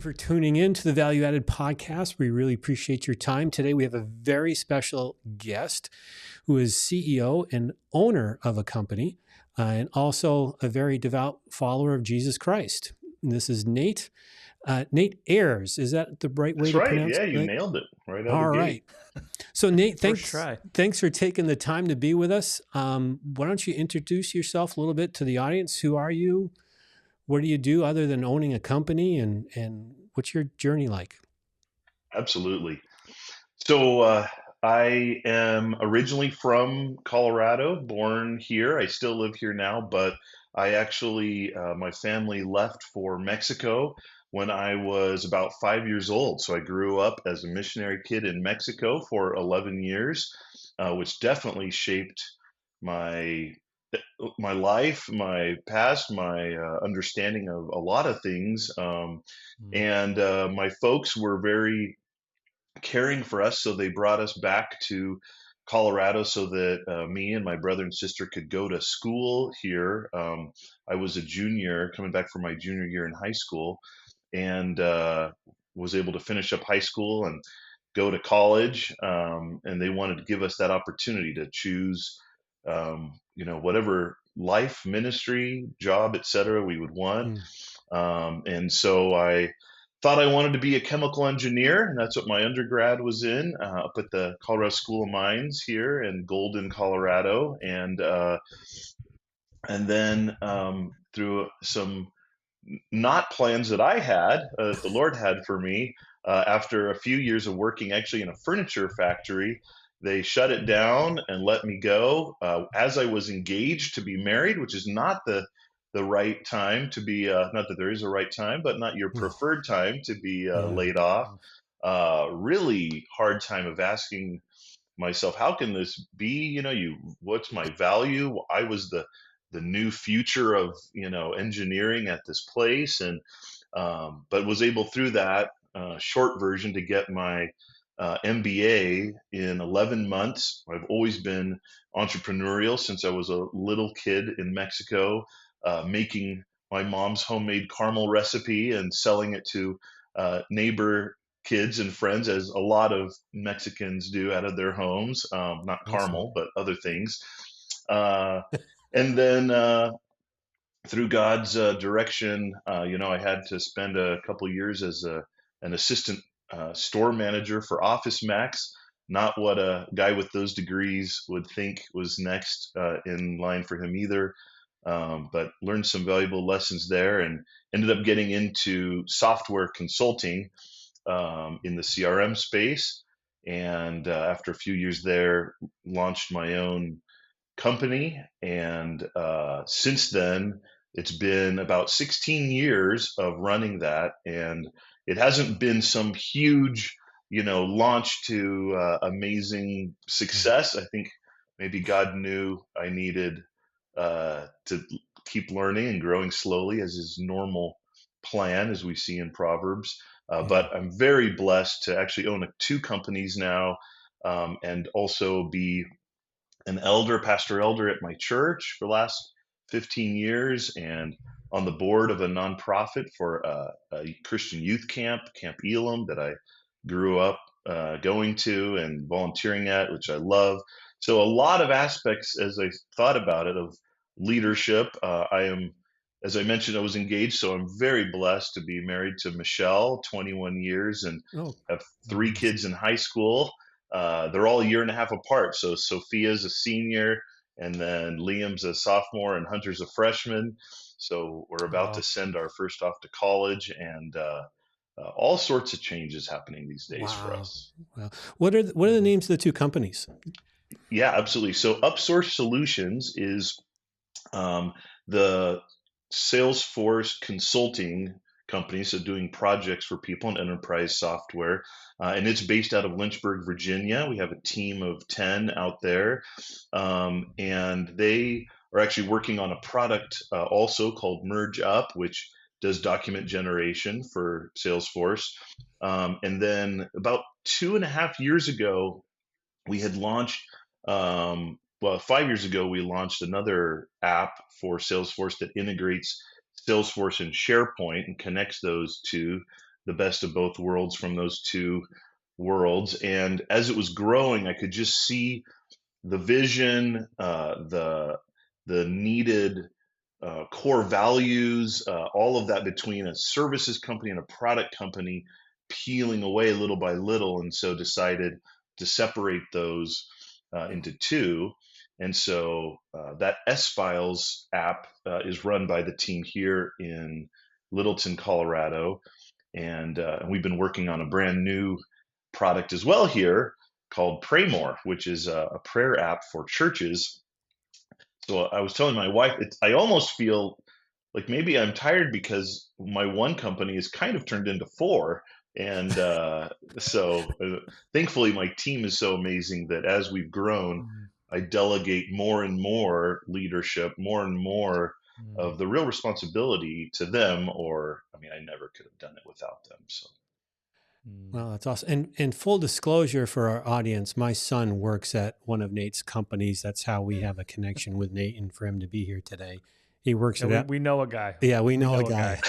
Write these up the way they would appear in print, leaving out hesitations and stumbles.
you for tuning in to the Value Added Podcast. We really appreciate your time. Today, we have a very special guest who is CEO and owner of a company and also a very devout follower of Jesus Christ. And this is Nate. Nate Ayers. Is that the right way That's to right. pronounce Yeah, it? you nailed it right out All of the right. gate. So Nate, First try. thanks for taking the time to be with us. Why don't you introduce yourself a little bit to the audience? Who are you? What do you do other than owning a company, and what's your journey like? Absolutely. So I am originally from Colorado, born here. I still live here now, but I actually, my family left for Mexico when I was about 5 years old. So I grew up as a missionary kid in Mexico for 11 years, which definitely shaped my my life, my past, my understanding of a lot of things. And my folks were very caring for us, so they brought us back to Colorado so that me and my brother and sister could go to school here. I was a junior coming back from my junior year in high school, and was able to finish up high school and go to college. And they wanted to give us that opportunity to choose, whatever life, ministry, job, etc. we would want. Mm. And so I thought I wanted to be a chemical engineer, and that's what my undergrad was in, up at the Colorado School of Mines here in Golden, Colorado. And then through some not plans that I had, the Lord had for me, after a few years of working actually in a furniture factory, they shut it down and let me go as I was engaged to be married, which is not the right time to be, not that there is a right time, but not your preferred time to be laid off. Really hard time of asking myself, how can this be? What's my value? I was the new future of engineering at this place, and but was able through that short version to get my MBA in 11 months. I've always been entrepreneurial since I was a little kid in Mexico, making my mom's homemade caramel recipe and selling it to neighbor kids and friends, as a lot of Mexicans do out of their homes. Not caramel, but other things. And then through God's direction, I had to spend a couple years as an assistant store manager for Office Max. Not what a guy with those degrees would think was next in line for him either. But learned some valuable lessons there, and ended up getting into software consulting in the CRM space. And after a few years there, launched my own company. And since then, it's been about 16 years of running that. And it hasn't been some huge, launch to amazing success. I think maybe God knew I needed to keep learning and growing slowly, as his normal plan, as we see in Proverbs. But I'm very blessed to actually own two companies now, and also be an pastor elder at my church for the last 15 years, and on the board of a nonprofit for a Christian youth camp, Camp Elam, that I grew up going to and volunteering at, which I love. So a lot of aspects, as I thought about it, of leadership. As I mentioned, I was engaged, so I'm very blessed to be married to Michelle, 21 years, and have three kids in high school. They're all a year and a half apart. So Sophia's a senior, and then Liam's a sophomore, and Hunter's a freshman. So we're about to send our first off to college, and all sorts of changes happening these days for us. Wow. What are the names of the two companies? Yeah, absolutely. So Upsource Solutions is the Salesforce consulting company, so doing projects for people in enterprise software. And it's based out of Lynchburg, Virginia. We have a team of 10 out there. And they are actually working on a product also called Merge Up, which does document generation for Salesforce. And then about 2.5 years ago, we had launched, 5 years ago, we launched another app for Salesforce that integrates Salesforce and SharePoint and connects those two. the best of both worlds from those two worlds. And as it was growing, I could just see the vision, the needed core values, all of that between a services company and a product company peeling away little by little, and so decided to separate those into two. And so that S Files app is run by the team here in Littleton, Colorado, and we've been working on a brand new product as well here called Pray More, which is a prayer app for churches. So I was telling my wife, I almost feel like maybe I'm tired because my one company is kind of turned into four. And thankfully, my team is so amazing that as we've grown, Mm. I delegate more and more leadership, more and more Mm. of the real responsibility to them, or I mean, I never could have done it without them. So, Mm. Well, that's awesome. And full disclosure for our audience, my son works at one of Nate's companies. That's how we have a connection with Nate and for him to be here today. He works Yeah, at we know a guy. yeah, we know a know guy.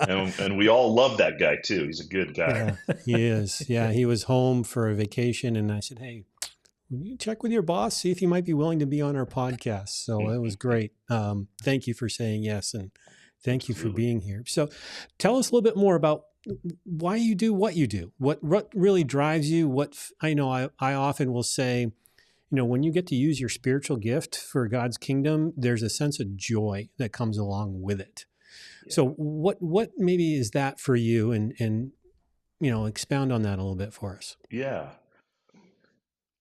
and we all love that guy too. He's a good guy. Yeah, he is. Yeah, he was home for a vacation, and I said, "Hey, will you check with your boss, see if he might be willing to be on our podcast?" So it was great. Thank you for saying yes, and thank you for Absolutely. being here. So, tell us a little bit more about why you do what you do. What really drives you? I know I often will say, when you get to use your spiritual gift for God's kingdom, there's a sense of joy that comes along with it. Yeah. So what maybe is that for you, and expound on that a little bit for us. Yeah.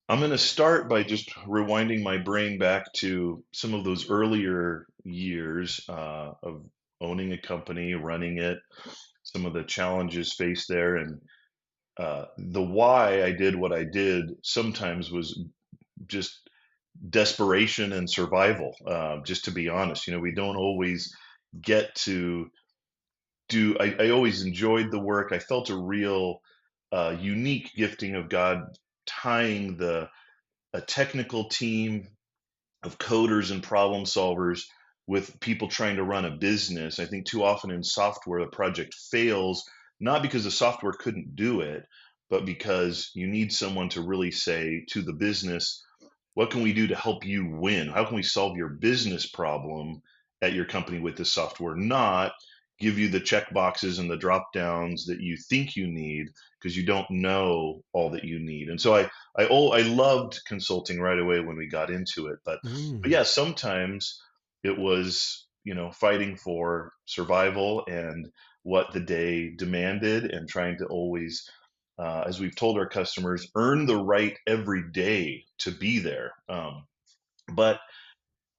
I'm going to start by just rewinding my brain back to some of those earlier years of owning a company, running it, some of the challenges faced there. And the why I did what I did sometimes was just desperation and survival, just to be honest. We don't always get to I always enjoyed the work. I felt a real unique gifting of God tying a technical team of coders and problem solvers with people trying to run a business. I think too often in software, the project fails, not because the software couldn't do it, but because you need someone to really say to the business, what can we do to help you win? How can we solve your business problem at your company with this software? Not give you the check boxes and the drop downs that you think you need because you don't know all that you need. And so I loved consulting right away when we got into it. But yeah, sometimes it was, fighting for survival and what the day demanded, and trying to always, as we've told our customers, earn the right every day to be there. But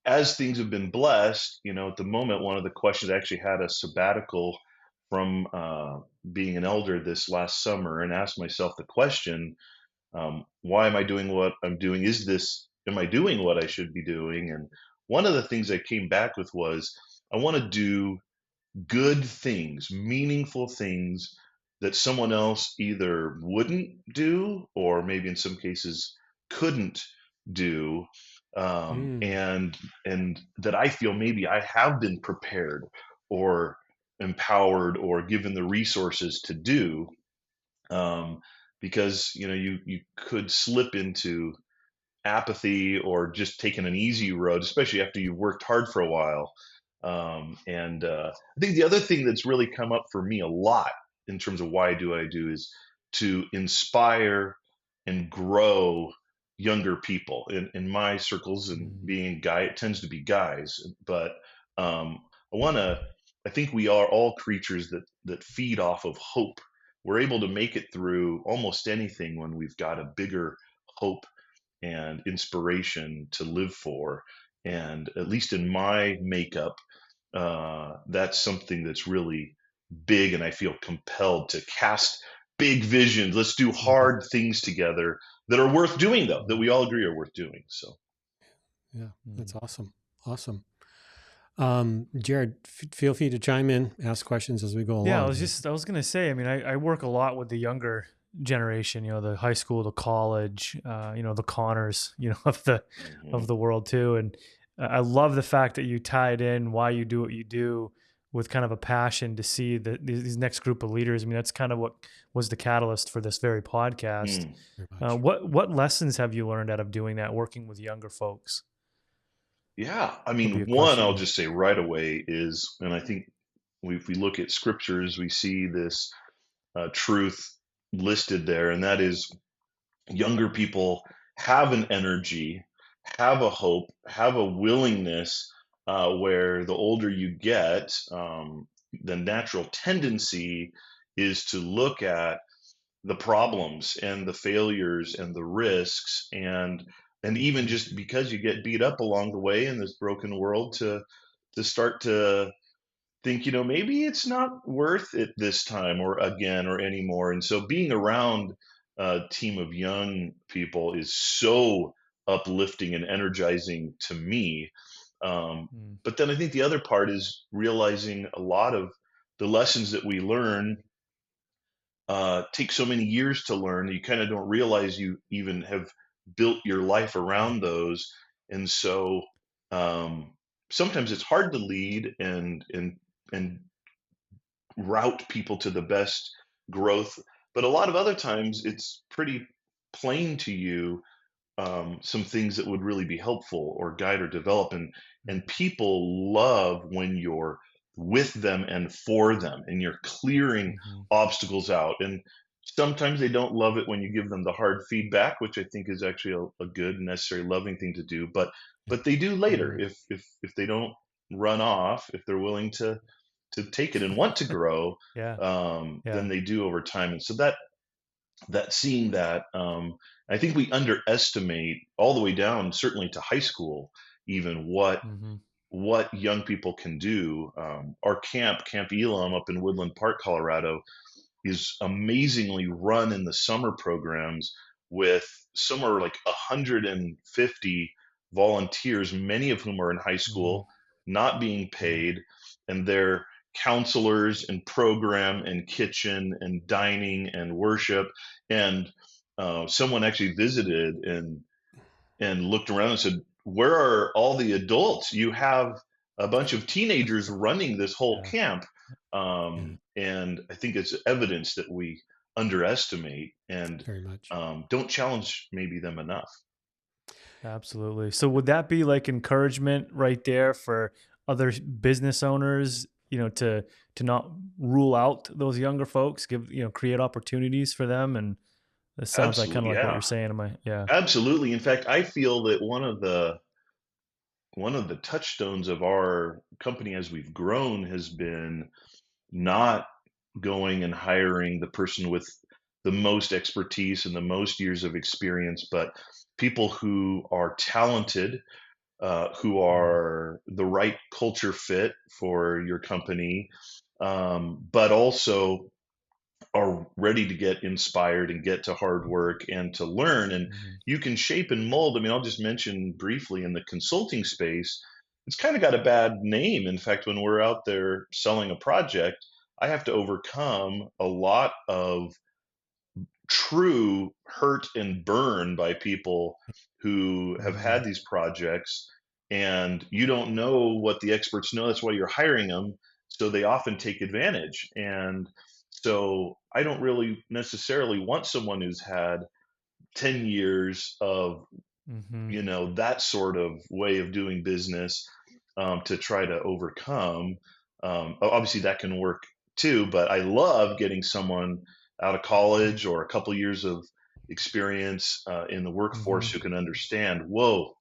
as things have been blessed, at the moment, one of the questions, I actually had a sabbatical from being an elder this last summer, and asked myself the question, why am I doing what I'm doing? Am I doing what I should be doing? And one of the things I came back with was, I want to do good things, meaningful things that someone else either wouldn't do, or maybe in some cases couldn't do, and that I feel maybe I have been prepared or empowered or given the resources to do, um, because you could slip into apathy or just taking an easy road, especially after you've worked hard for a while. And I think the other thing that's really come up for me a lot in terms of why do I do is to inspire and grow younger people in my circles. And being a guy, it tends to be guys, but I want to. I think we are all creatures that feed off of hope. We're able to make it through almost anything when we've got a bigger hope and inspiration to live for. And at least in my makeup, that's something that's really big. And I feel compelled to cast big visions. Let's do hard things together that are worth doing, though, that we all agree are worth doing. So, yeah, that's awesome. Awesome. Jared, feel free to chime in, ask questions as we go along. Yeah, I was going to say, I mean, I work a lot with the younger generation, the high school, the college, the Connors, of the world too. And I love the fact that you tied in why you do what you do with kind of a passion to see these next group of leaders. I mean, that's kind of what was the catalyst for this very podcast. Mm. Very much. What lessons have you learned out of doing that, working with younger folks? Yeah, I Would be mean, a one I'll question. just say right away is, and I think if we look at scriptures, we see this truth listed there, and that is younger people have an energy, have a hope, have a willingness, where the older you get, the natural tendency is to look at the problems and the failures and the risks, and even Mhm. just because you get beat up along the way in this broken world, to start to think, maybe it's not worth it this time or again or anymore. And so being around a team of young people is so uplifting and energizing to me. Um, Mm, but then I think the other part is realizing a lot of the lessons that we learn take so many years to learn. You kind of don't realize you even have built your life Yeah. around those. And so um, sometimes it's hard to lead and route people to the best growth. But a lot of other times it's pretty plain to you, some things that would really be helpful or guide or develop. And people love when you're with them and for them and you're clearing mm-hmm. obstacles out. And sometimes they don't love it when you give them the hard feedback, which I think is actually a good, necessary, loving thing to do. Yeah. But they do later Mm-hmm. if they don't run off, if they're willing to take it and want to grow, Yeah. then Yeah. they do over time. And so that seeing that, I think we underestimate all the way down, certainly to high school, even Mm-hmm. what young people can do. Our Camp Elam up in Woodland Park, Colorado, is amazingly run in the summer programs with somewhere like 150 volunteers, many of whom are in high Mhm. school, not being Yeah. paid, and they're counselors and program and kitchen and dining and worship. And someone actually visited and looked around and said, "Where are all the adults? You have a bunch of teenagers running this whole Yeah. camp." Yeah. And I think it's evidence that we underestimate and Very much. don't challenge maybe them enough. Absolutely. So would that be like encouragement right there for other business owners, to not rule out those younger folks, create opportunities for them? And this sounds like kind Absolutely, of like what yeah, you're saying. Yeah. absolutely. In fact, I feel that one of the touchstones of our company as we've grown has been not going and hiring the person with the most expertise and the most years of experience, but people who are talented, who Mm-hmm. are the right culture fit for your company, but also are ready to get inspired and get to hard work and to learn. And Mm-hmm. you can shape and mold. I mean, I'll just mention briefly in the consulting space, it's kind of got a bad name. In fact, when we're out there selling a project, I have to overcome a lot of true hurt and burn by people who have Mhm. had these projects, and you don't know what the experts know. That's why you're hiring them, so they often take advantage. And so I don't really necessarily want someone who's had 10 years of Mm-hmm. that sort of way of doing business, to try to overcome. Obviously, that can work too, but I love getting someone out of college or a couple years of experience in the Mm-hmm. workforce who can understand, whoa,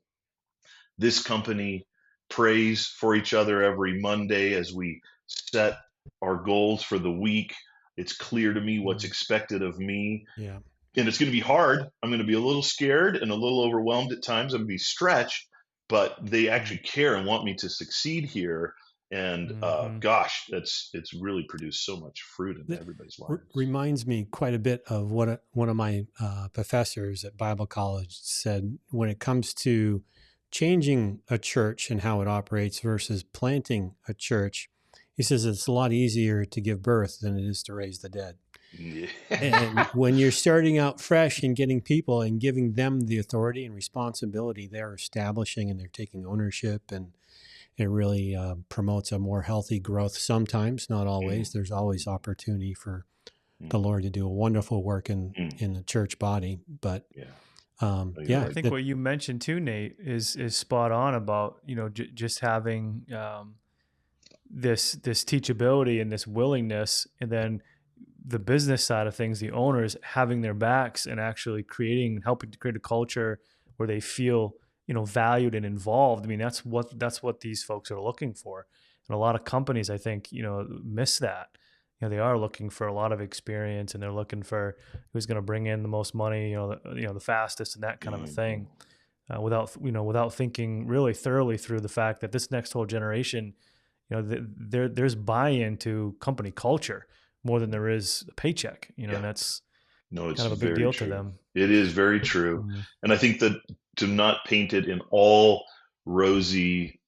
this company prays for each other every Monday as we set our goals for the week. It's clear to me what's Mm. expected of me, Yeah. and it's going to be hard. I'm going to be a little scared and a little overwhelmed at times. I'm going to be stretched, but they Mm. actually care and want me to succeed here. And Mm-hmm. gosh, it's really produced so much fruit in That everybody's lives. reminds me quite a bit of what one of my professors at Bible college said when it comes to changing a church and how it operates versus planting a church. He says it's a lot easier to give birth than it is to raise the dead. Yeah. And when you're starting out fresh and getting people and giving them the authority and responsibility, they're establishing and they're taking ownership it really promotes a more healthy growth. Sometimes, not always. Mm, There's always opportunity for the mm, Lord to do a wonderful work mm. in the church body. But Yeah, no, you're I yeah, right. think what you mentioned too, Nate, is spot on about just having this teachability and this willingness, and then the business side of things, the owners having their backs and actually helping to create a culture where they feel valued and involved. I mean, that's what these folks are looking for, and a lot of companies, I think, miss that. They are looking for a lot of experience, and they're looking for who's going to bring in the most money, the fastest, and that kind of a Hmm. thing, without thinking really thoroughly through the fact that this next whole generation, there's buy-in to company culture more than there is a paycheck, Yeah. and that's No, kind it's of a big very deal to true. them. It is very true. Mm, And I think that to not paint it in all rosy,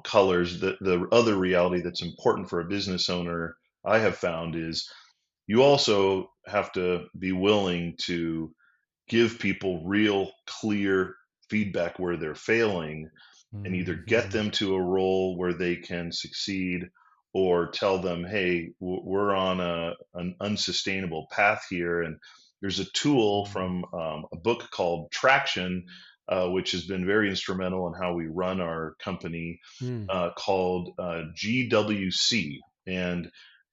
colors, the other reality that's important for a business owner, I have found, is you also have to be willing to give people real, clear feedback where they're failing and either get mhm, them to a role where they can succeed or tell them, hey, we're on an unsustainable path here. And there's a tool mhm, from a book called Traction, which has been very instrumental in how we run our company, mm, called GWC. And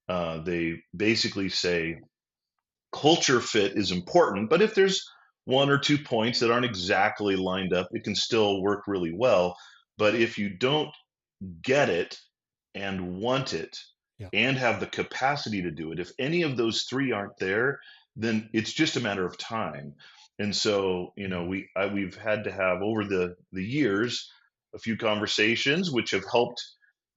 they basically say culture fit is important, but if there's 1 or 2 points that aren't exactly lined up, it can still work really well. But if you don't get it and want it yeah, and have the capacity to do it, if any of those three aren't there, then it's just a matter of time. And so, mhm, we've had to have over the years a few conversations which have helped.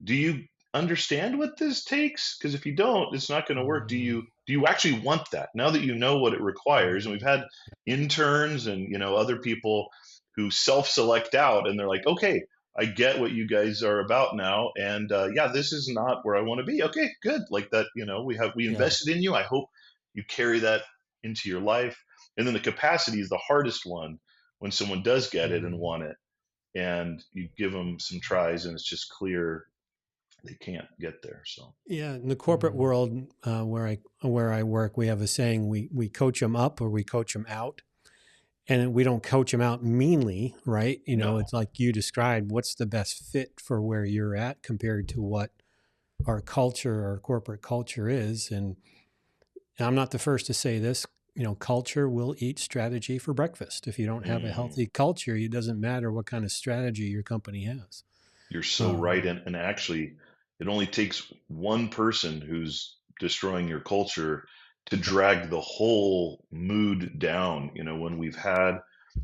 Do you understand what this takes? Because if you don't, it's not going to work. mhm, Do you actually want that? Now that you know what it requires, and we've mhm, had interns and other people who self-select out, and they're like, okay, I get what you guys are about now, and yeah, this is not where I want to be. Okay, good. Like that, we yeah, invested in you. I hope you carry that into your life. And then the capacity is the hardest one when someone does get it and mhm, want it, and you give them some tries, and it's just clear they can't get there. So, yeah. In the corporate mhm, world where I work, we have a saying: we coach them up or we coach them out. And we don't coach them out meanly, right? no, It's like you described. What's the best fit for where you're at compared to what our culture, our corporate culture is? And I'm not the first to say this. Culture will eat strategy for breakfast. If you don't have a mm, healthy culture, it doesn't matter what kind of strategy your company has. you're so right. Um, mhm, And actually, it only takes one person who's destroying your culture to yeah, drag the whole mood down. When we've had,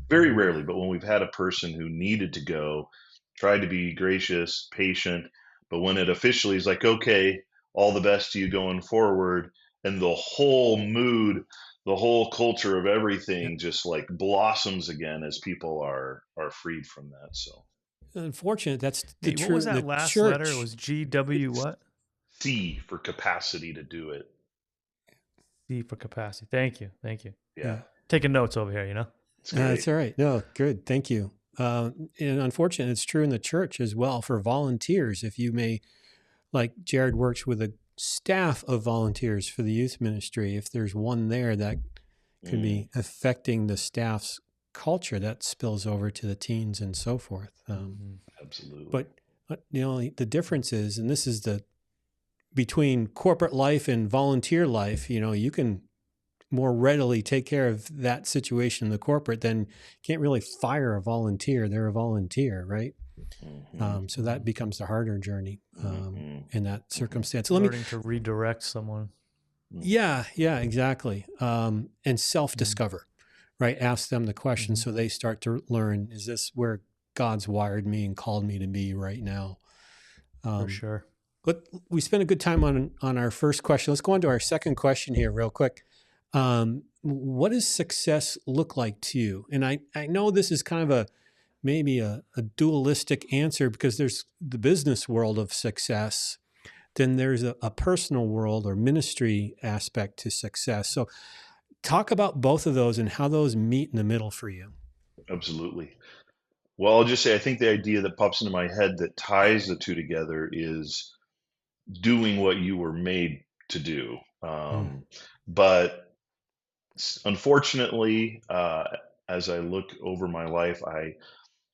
very mhm. rarely, but when we've had a person who needed to go, tried to be gracious, patient, but when it officially is like, okay, all the best to you going forward, and the whole mood, the whole culture of yeah. everything just like blossoms again as people are freed from that. So, Unfortunate. That's the Nate, what was true. The that last letter? It church. was GW what? C for capacity to do it. D for capacity. Thank you. Yeah, Yeah. Taking notes over here, it's great. That's all right. No, good. Thank you. And unfortunately, it's true in the church as well for volunteers. If you may, like Jared works with a staff of volunteers for the youth ministry. If there's one there that could Mm, be affecting the staff's culture, that spills over to the teens and so forth. Mhm, absolutely. But the difference is, and this is the between corporate life and volunteer life. You can more readily take care of that situation in the corporate than can't really fire a volunteer. They're a volunteer, right? Hmm. So that mhm. becomes a harder journey Hmm. in that Hmm. circumstance. So let me, Learning to redirect someone. yeah, exactly. And Mm, self-discover, right? Ask them the question mhm, so they start to learn, is this where God's wired me and called me to be right now? for Um, sure. but we spent a good time on our first question. Let's go on to our second question here real quick. What does success look like to you? And I know this is kind of maybe a dualistic answer because there's the business world of success, then there's a personal world or ministry aspect to success. So talk about both of those and how those meet in the middle for you. Absolutely. Well, I'll just say I think the idea that pops into my head that ties the two together is doing what you were made to do. Mm. But unfortunately, as I look over my life,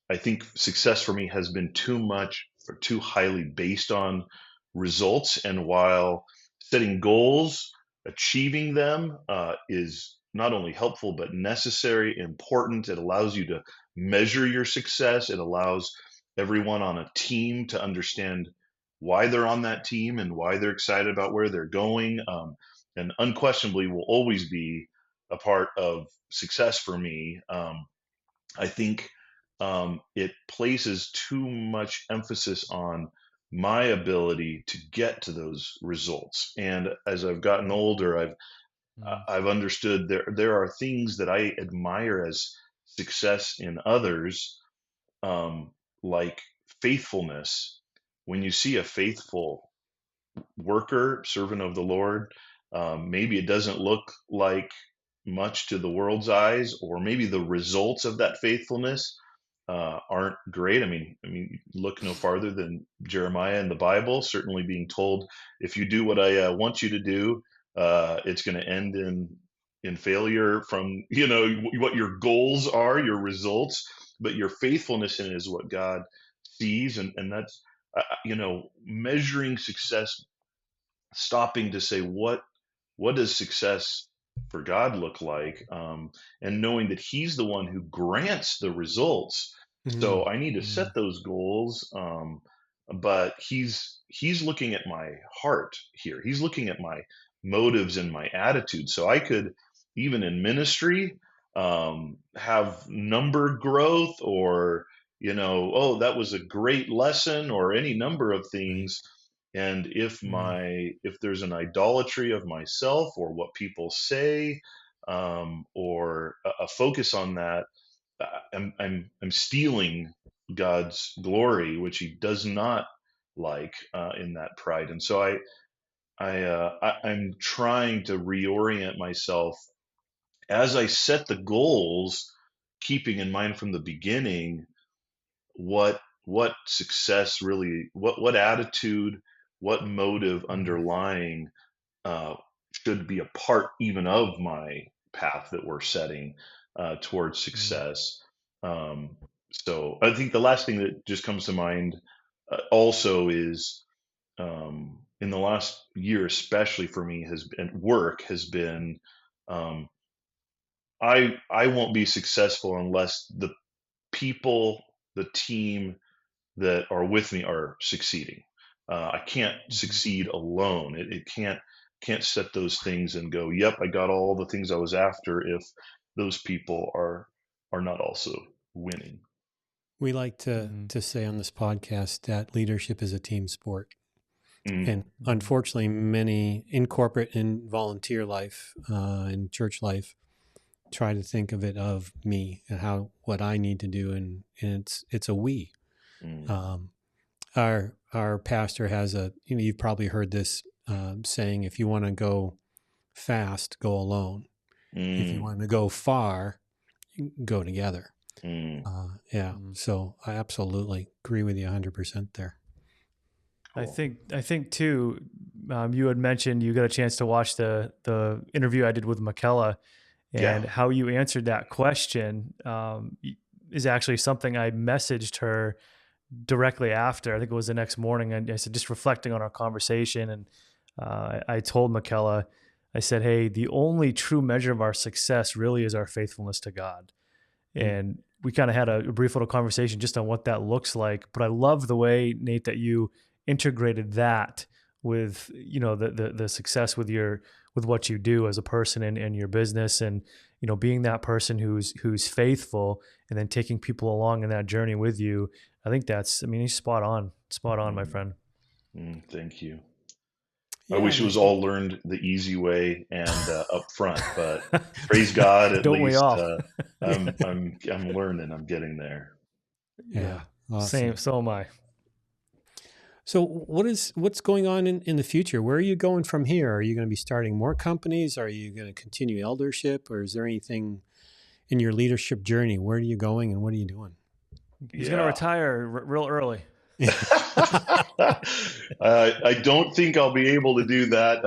I think success for me has been too much or too highly based on results. And while setting goals, achieving them is not only helpful, but necessary, important. It allows you to measure your success. It allows everyone on a team to understand why they're on that team and why they're excited about where they're going. And unquestionably will always be a part of success for me. I think it places too much emphasis on my ability to get to those results. And as I've gotten older, Mm. I've understood there are things that I admire as success in others, like faithfulness. When you see a faithful worker, servant of the Lord, maybe it doesn't look like much to the world's eyes, or maybe the results of that faithfulness aren't great. I mean, look no farther than Jeremiah in the Bible. Certainly, being told, if you do what I want you to do, it's going to end in failure from what your goals are, your results, but your faithfulness in it is what God sees, and that's measuring success, stopping to say what does success for God look like, and knowing that He's the one who grants the results. Mm. So I need to Mm. set those goals, but He's looking at my heart here. He's looking at my motives and my attitude. So I could, even in ministry, have number growth, or oh, that was a great lesson, or any number of Right. things. And Mm. if there's an idolatry of myself or what people say, or a focus on that, I'm stealing God's glory, which He does not like, in that pride. And so I'm trying to reorient myself as I set the goals, keeping in mind from the beginning what success really, what attitude, what motive Mm. underlying uh, should be a part even of my path that we're setting towards Mm. success. Um, so I think the last thing that just comes to mind also is, in the last year, especially for me, has been work has been. Um, I won't be successful unless the people, the team that are with me are succeeding. I can't Mhm. succeed alone. It can't set those things and go, "Yep, I got all the things I was after," if those people are not also winning. We like to Mm. say on this podcast that leadership is a team sport. Mm, And Mm. unfortunately, many in corporate and volunteer life, in church life, try to think of it of me and what I need to do, and it's a we. mm, Um, our pastor has you've probably heard this saying: if you want to go fast, go alone. If you mm, want to go far, go together. mm. Yeah, Mm. so I absolutely agree with you 100% there. Cool. I think too. You had mentioned you got a chance to watch the interview I did with Michaela, Yeah. and how you answered that question is actually something I messaged her directly after. I think it was the next morning. And I said, just reflecting on our conversation, and I told Michaela, I said, "Hey, the only true measure of our success really is our faithfulness to God." Mm. And we kind of had a brief little conversation just on what that looks like. But I love the way, Nate, that you integrated that with the success with what you do as a person and your business, and being that person who's faithful, and then taking people along in that journey with you. I think that's, I mean, he's spot on, my Mm, friend. thank you. I Yeah, wish and it I was think all learned the easy way and up front, but praise God, at Don't we least all? Yeah. I'm learning. I'm getting there. Yeah. yeah, Same. awesome. So am I. So what's going on in the future? Where are you going from here? Are you going to be starting more companies? Are you going to continue eldership, or is there anything in your leadership journey? Where are you going and what are you doing? He's going to Yeah. retire real early. I don't think I'll be able to do that.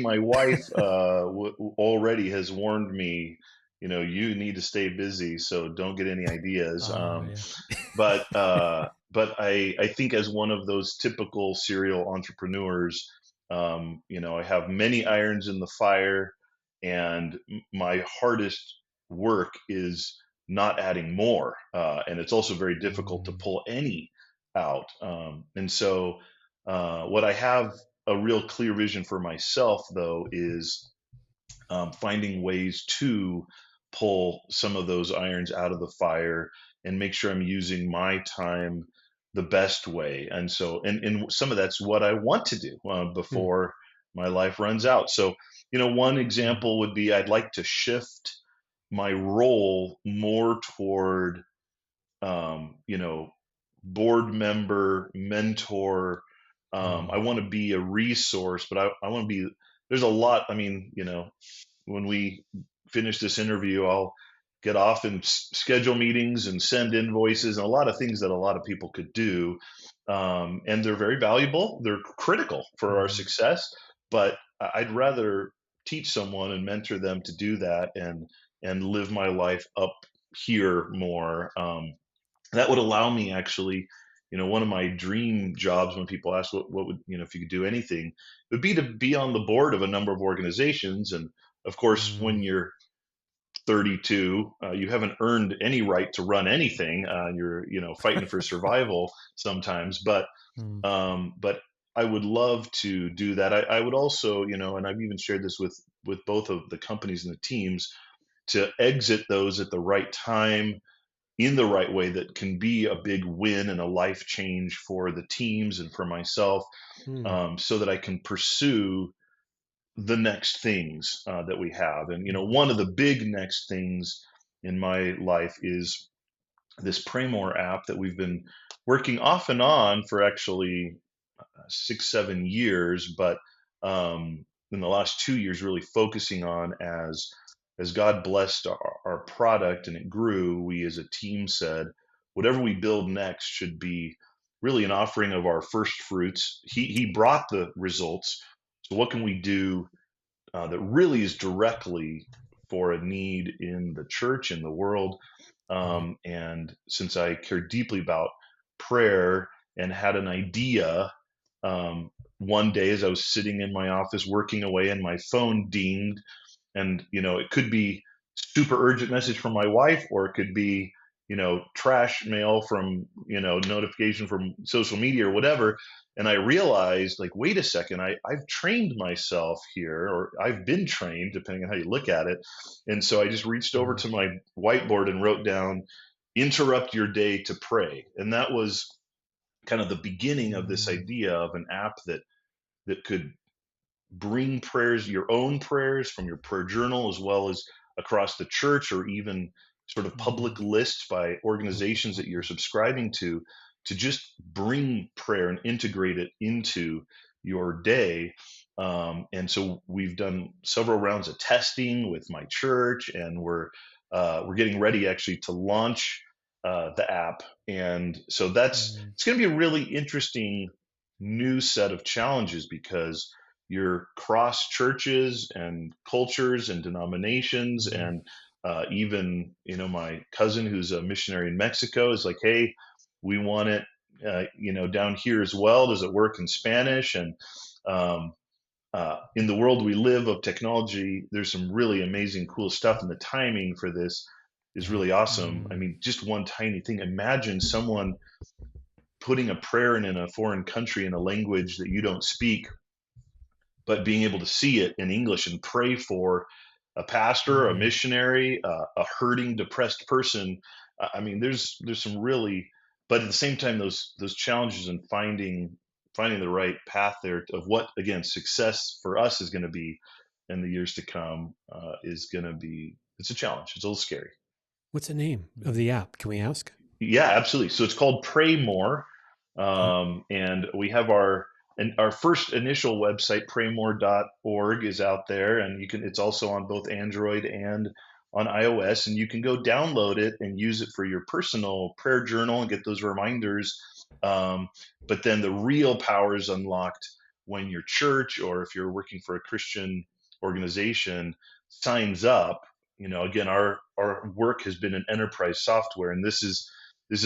My wife already has warned me, you need to stay busy, so don't get any ideas. Oh yeah. But I think as one of those typical serial entrepreneurs, I have many irons in the fire, and my hardest work is not adding more. And it's also very difficult to Mm, pull any out. And so, what I have a real clear vision for myself, though, is finding ways to pull some of those irons out of the fire and make sure I'm using my time the best way. And so, and some of that's what I want to do Mm, before my life runs out. So, one mm, example would be I'd like to shift my role more toward board member, mentor. I mm, want to be a resource, but I want to be, there's a lot. I mean, when we finish this interview, I'll get off and schedule meetings and send invoices and a lot of things that a lot of people could do. And they're very valuable. They're critical for our mm, success, but I'd rather teach someone and mentor them to do that and live my life up here more. That would allow me actually, one of my dream jobs when people ask what would, if you could do anything, would be to be on the board of a number of organizations. And of course, mm, when you're 32, you haven't earned any right to run anything. You're, fighting for survival sometimes, mm, but I would love to do that. I would also, and I've even shared this with both of the companies and the teams, to exit those at the right time in the right way that can be a big win and a life change for the teams and for myself, mm, so that I can pursue the next things that we have. And, mm, one of the big next things in my life is this Praymore app that we've been working off and on for actually 6, 7 years, but in the last 2 years, really focusing on as God blessed our product and it grew. We as a team said, whatever we build next should be really an offering of our first fruits. He brought the results. So what can we do that really is directly for a need in the church, in the world? mm, And since I care deeply about prayer and had an idea, one day as I was sitting in my office working away and my phone dinged, and it could be super urgent message from my wife, or it could be trash mail from notification from social media or whatever. And I realized, like, wait a second, I've trained myself here, or I've been trained, depending on how you look at it. And so I just reached over mm, to my whiteboard and wrote down, interrupt your day to pray. And that was kind of the beginning of this mm, idea of an app that could bring prayers, your own prayers from your prayer journal, as well as across the church, or even sort of mm, public lists by organizations that you're subscribing to just bring prayer and integrate it into your day. And so we've done several rounds of testing with my church, and we're getting ready actually to launch the app. And so mm, it's going to be a really interesting new set of challenges, because your cross churches and cultures and denominations, mm, and even my cousin who's a missionary in Mexico is like, hey, we want it down here as well. Does it work in Spanish? And um, in the world we live of technology, there's some really amazing cool stuff, and the timing for this is yeah. really awesome. I mm, mean, just one tiny thing, imagine someone putting a prayer in a foreign country in a language that you don't speak, but being able to see it in English and pray for a pastor, a mm, missionary, a hurting, depressed person. I mean, there's some really, but at the same time, those challenges in finding the right path there of what, again, success for us is going to be in the years to come, is going to be, it's a challenge. It's a little scary. What's the name of mm. the app? Can we ask? Yeah, absolutely. So it's called Pray More, Okay. and we have our first initial website, praymore.org, is out there, and it's also on both Android and on iOS, and you can go download it and use it for your personal prayer journal and get those reminders. But then the real power is unlocked when your church, or if you're working for a Christian organization, signs up. Again, our work has been in enterprise software, and this is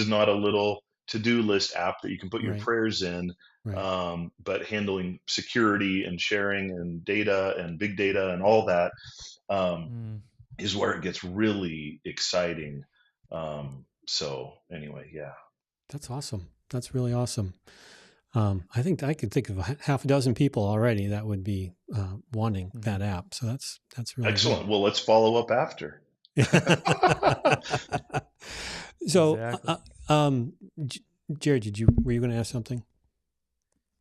not a little to-do list app that you can put your Right. prayers in, Right. but handling security and sharing and data and big data and all that, Mm. is where it gets really exciting. So anyway, yeah. That's awesome. That's really awesome. I think I could think of half a dozen people already that would be wanting that app. So that's really good. Excellent. Well, let's follow up after. So, Exactly. Jared, were you going to ask something?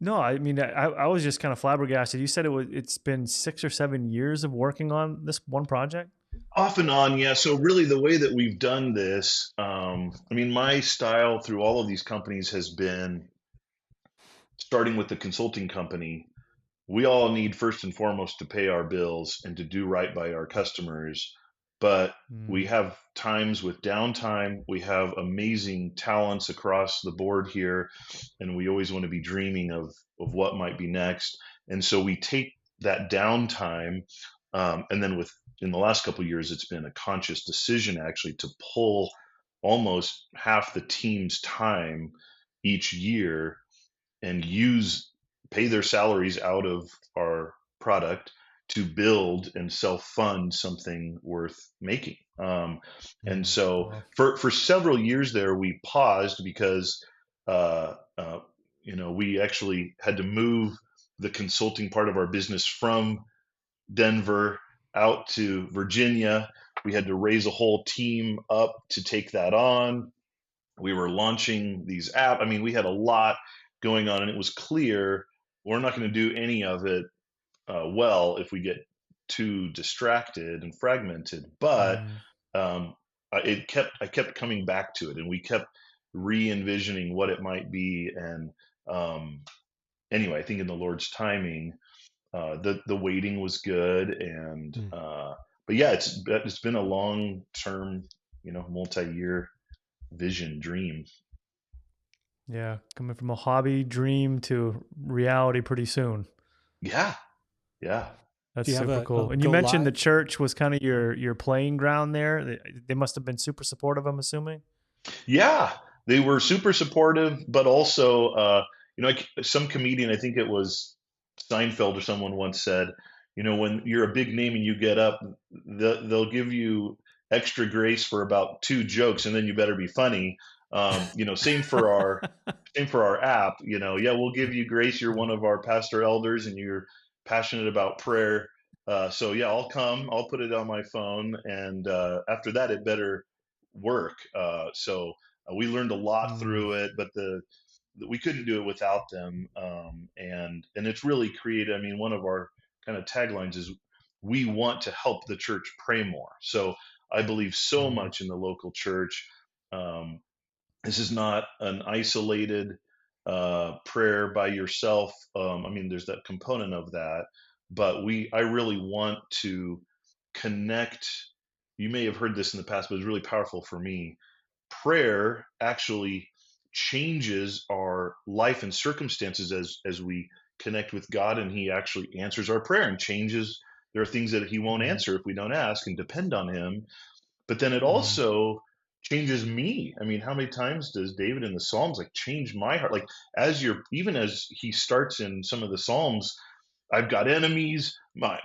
No, I mean, I was just kind of flabbergasted. You said it's been 6 or 7 years of working on this one project. Off and on, yeah. So really, the way that we've done this, my style through all of these companies has been starting with the consulting company. We all need first and foremost to pay our bills and to do right by our customers. But we Mm. have times with downtime. We have amazing talents across the board here, and we always want to be dreaming of what might be next. And so we take that downtime, and then in the last couple of years, it's been a conscious decision actually to pull almost half the team's time each year and pay their salaries out of our product to build and self-fund something worth making. And so Wow. for several years there, we paused because uh, uh, we actually had to move the consulting part of our business from Denver out to Virginia. We had to raise a whole team up to take that on. We were launching these apps. We had a lot going on, and it was clear we're not going to do any of it well if we get too distracted and fragmented. But Mm. um, I kept coming back to it, and we kept re-envisioning what it might be. And anyway, I think in the Lord's timing, the waiting was good, and Hmm. but yeah, it's been a long term, multi-year vision dream. Yeah, coming from a hobby dream to reality pretty soon. Yeah, yeah. That's Do you have super a cool. And you go mentioned the live? church was kind of your playing ground there. They must have been super supportive, I'm assuming. Yeah, they were super supportive, but also, like some comedian, I think it was Seinfeld or someone once said, when you're a big name and you get up, they'll give you extra grace for about two jokes, and then you better be funny. Same for our app. Yeah, we'll give you grace. You're one of our pastor elders, and you're passionate about prayer. So yeah, I'll come. I'll put it on my phone, and after that, it better work. So we learned a lot Mm. through it, but we couldn't do it without them. And it's really created. One of our kind of taglines is we want to help the church pray more. So I believe so Mm. much in the local church. Um, this is not an isolated prayer by yourself. There's that component of that, but I really want to connect. You may have heard this in the past, but it's really powerful for me. Prayer actually changes our life and circumstances as we connect with God, and He actually answers our prayer and changes. There are things that He won't Mm. answer if we don't ask and depend on Him, but then it Mm. also changes me. How many times does David in the Psalms like change my heart? Like even as he starts in some of the Psalms, I've got enemies,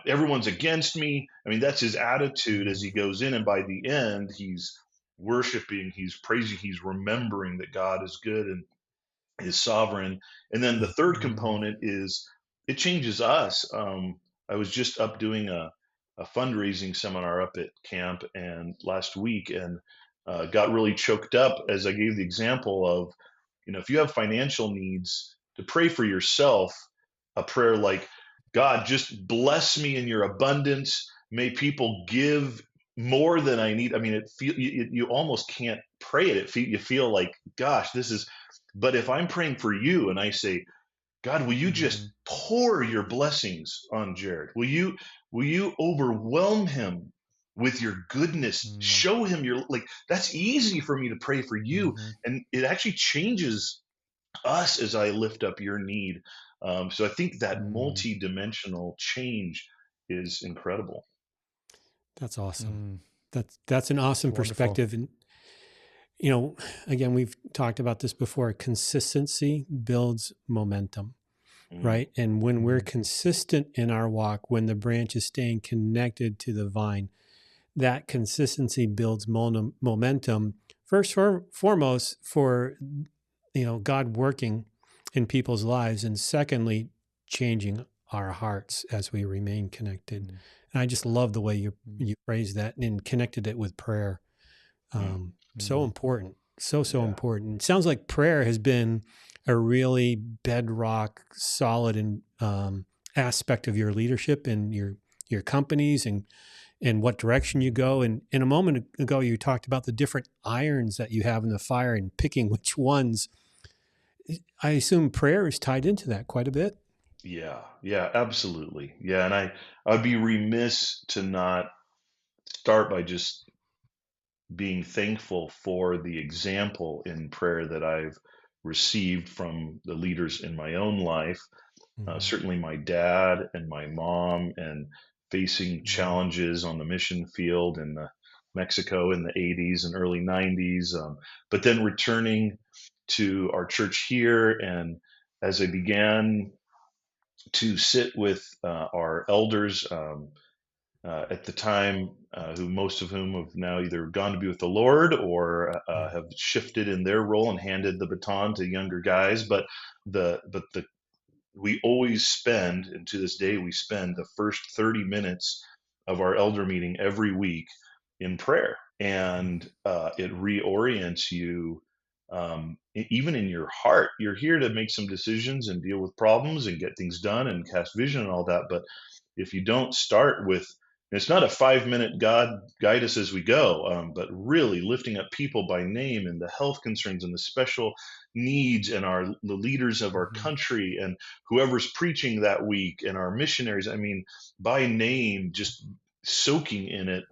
everyone's against me. That's his attitude as Mm. he goes in, and by the end, he's worshiping, he's praising, he's remembering that God is good and is sovereign. And then the third Mm. component is it changes us. I was just up doing a fundraising seminar up at camp and last week, and got really choked up as I gave the example of, if you have financial needs, to pray for yourself, a prayer like, God, just bless me in your abundance. May people give more than I need. You almost can't pray it. You feel like, gosh, this is. But if I'm praying for you and I say, God, will you just Mm. pour your blessings on Jared? Will you overwhelm him with your goodness. Mm. Show him your, like, that's easy for me to pray for you. Mm-hmm. And it actually changes us as I lift up your need. So I think that Mm. multi-dimensional change is incredible. That's awesome. Mm. That's an It's awesome wonderful. perspective. And you know, again, we've talked about this before. Consistency builds momentum, Mm, right? And when we're Mm. consistent in our walk, when the branch is staying connected to the vine, that consistency builds momentum. First, foremost, for God working in people's lives, and secondly, changing our hearts as we remain connected. Mm. And I just love the way you Mm. you phrased that and connected it with prayer. mm, So Mm. important, so yeah. important. It sounds like prayer has been a really bedrock, solid and aspect of your leadership and your companies and what direction you go. And a moment ago, you talked about the different irons that you have in the fire and picking which ones. I assume prayer is tied into that quite a bit. Yeah. Yeah. Absolutely. Yeah. And I'd be remiss to not start by just being thankful for the example in prayer that I've received from the leaders in my own life. Mm-hmm. Certainly, my dad and my mom, and facing Mm-hmm. challenges on the mission field in Mexico in the 80s and early 90s, but then returning to our church here. And as I began to sit with our elders, at the time, who most of whom have now either gone to be with the Lord or have shifted in their role and handed the baton to younger guys. But the we always spend, and to this day we spend the first 30 minutes of our elder meeting every week in prayer, and it reorients you. Even in your heart, you're here to make some decisions and deal with problems and get things done and cast vision and all that. But if you don't start with, it's not a 5 minute God guide us as we go, but really lifting up people by name and the health concerns and the special needs and the leaders of our Mm-hmm. country and whoever's preaching that week and our missionaries. I mean, by name, just soaking in it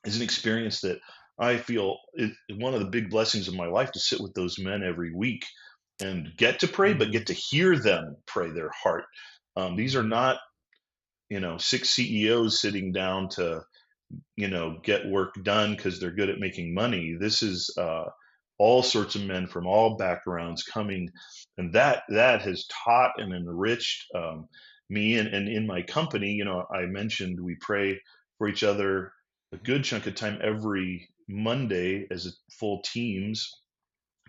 is an experience that I feel is one of the big blessings of my life, to sit with those men every week and get to pray, but Mm-hmm. get to hear them pray their heart. These are Mm-hmm. not, six CEOs sitting down to, get work done because they're good at making money. This is all sorts of men from all backgrounds coming, and that has taught and enriched me. And in my company, I mentioned we pray for each other a good chunk of time every Monday as full teams,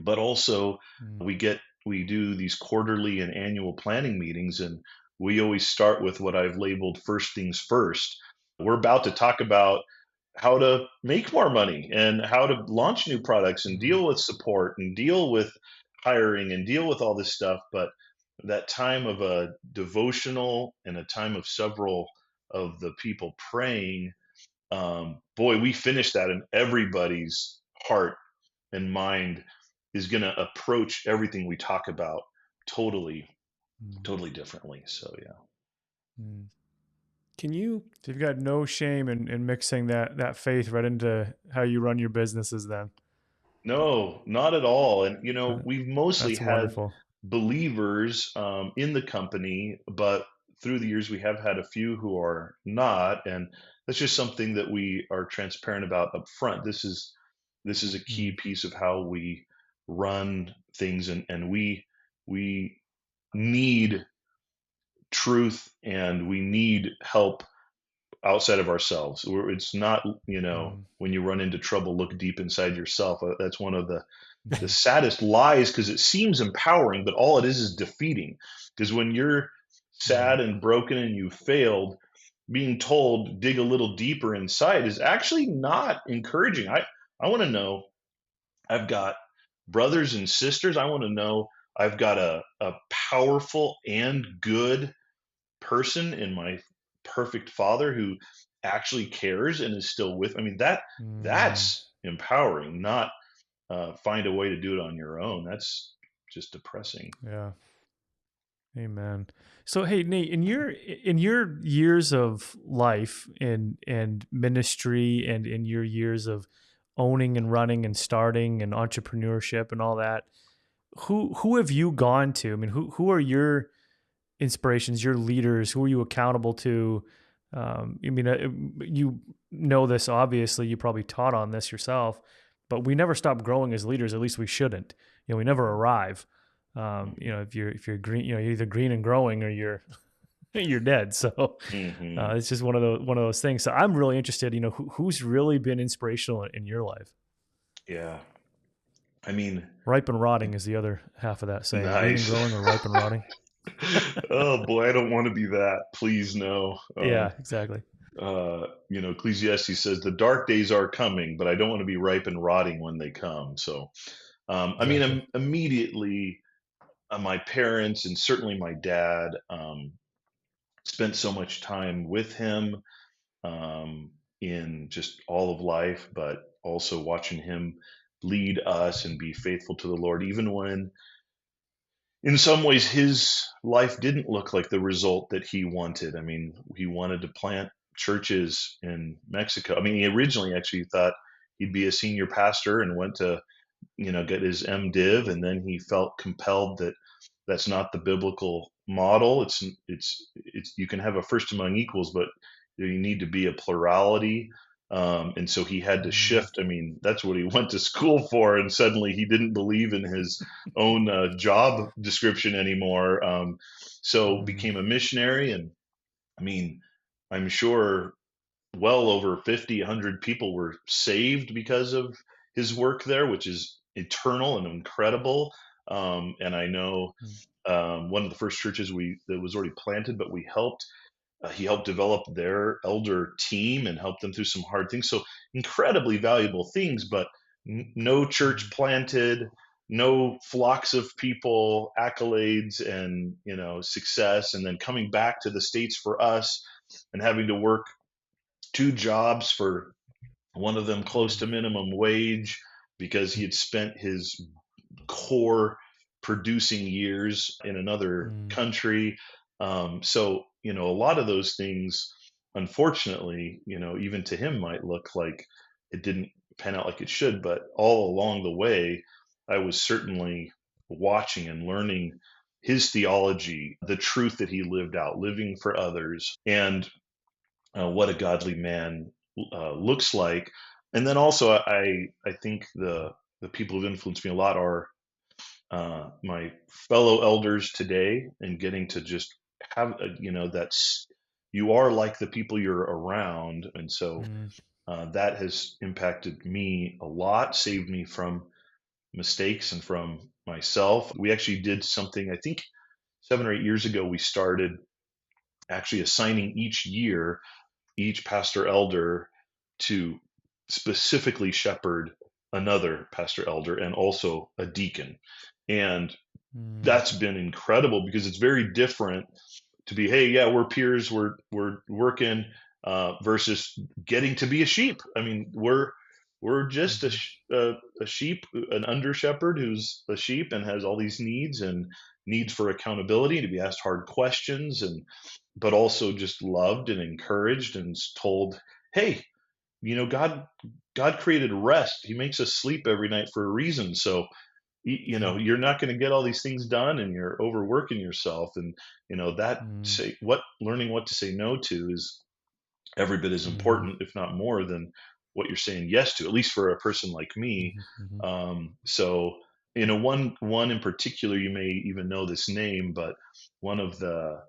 but also Mm. we do these quarterly and annual planning meetings, and we always start with what I've labeled first things first. We're about to talk about how to make more money and how to launch new products and Mm. deal with support and deal with hiring and deal with all this stuff. But that time of a devotional and a time of several of the people praying, boy, we finish that, and everybody's heart and mind is going to approach everything we talk about totally, Mm. totally differently. So yeah. Mm. Can you So you've got no shame in mixing that faith right into how you run your businesses then. No, not at all. And That, we've mostly that's had wonderful. believers in the company, but through the years we have had a few who are not, and that's just something that we are transparent about up front. This is a key Mm. piece of how we run things, and we need truth, and we need help outside of ourselves. It's not, Mm. when you run into trouble, look deep inside yourself. That's one of the Mm. saddest lies, because it seems empowering, but all it is defeating. Because when you're Mm. sad and broken and you failed, being told dig a little deeper inside is actually not encouraging. I want to know I've got brothers and sisters. I want to know I've got a powerful and good person in my perfect father who actually cares and is still with. I mean, Mm. that's empowering, not find a way to do it on your own. That's just depressing. Yeah. Amen. So hey Nate, in your years of life and ministry and in your years of owning and running and starting and entrepreneurship and all that, who have you gone to? I mean, who are your inspirations, your leaders? Who are you accountable to? I mean, you know this obviously. You probably taught on this yourself, but we never stop growing as leaders. At least we shouldn't. We never arrive. If you're green, you're either green and growing or you're you're dead. So Hmm. it's just one of those things. So I'm really interested. Who's really been inspirational in your life? Yeah. I mean, Ripe and rotting is the other half of that saying. Green and nice. growing or ripe and rotting. Oh boy, I don't want to be that. Please no. Yeah, exactly. Ecclesiastes says the dark days are coming, but I don't want to be ripe and rotting when they come. So, Exactly. immediately, my parents and certainly my dad spent so much time with him um, in just all of life, but also watching him lead us and be faithful to the Lord, even when in some ways his life didn't look like the result that he wanted. I mean, he wanted to plant churches in Mexico. I mean, he originally actually thought he'd be a senior pastor and went to, get his MDiv, and then he felt compelled that that's not the biblical model. It's you can have a first among equals, but you need to be a plurality. And so he had to Mm, shift. I mean, that's what he went to school for, and suddenly he didn't believe in his own job description anymore. So mm, became a missionary, and I mean, I'm sure well over 50, 100 people were saved because of his work there, which is eternal and incredible. And I know mm, one of the first churches we that was already planted, but he helped develop their elder team and helped them through some hard things. So incredibly valuable things, but no church mm, planted, no flocks of people, accolades, and success, and then coming back to the States for us and having to work two jobs, for one of them close mm, to minimum wage, because he had spent his core producing years in another mm, country. So, a lot of those things, unfortunately, even to him might look like it didn't pan out like it should. But all along the way, I was certainly watching and learning his theology, the truth that he lived out, living for others, and what a godly man looks like. And then also, I think the people who've influenced me a lot are my fellow elders today, and getting to just have that's you are like the people you're around. And so mm, that has impacted me a lot, saved me from mistakes and from myself. We actually did something, I think 7 or 8 years ago. We started actually assigning each year each pastor elder to specifically shepherd another pastor elder and also a deacon. And mm, that's been incredible, because it's very different to be, hey, yeah, we're peers, we're working, versus getting to be a sheep. I mean, we're just mhm, a sheep, an under shepherd who's a sheep and has all these needs, and needs for accountability, to be asked hard questions, and but also just loved and encouraged and told, hey, God created rest. He makes us sleep every night for a reason. So mm, you're not going to get all these things done, and you're overworking yourself. And that, mm, say what learning what to say no to is every bit as mhm, important, if not more, than what you're saying yes to, at least for a person like me. mhm, mhm, So one in particular, you may even know this name, but one of the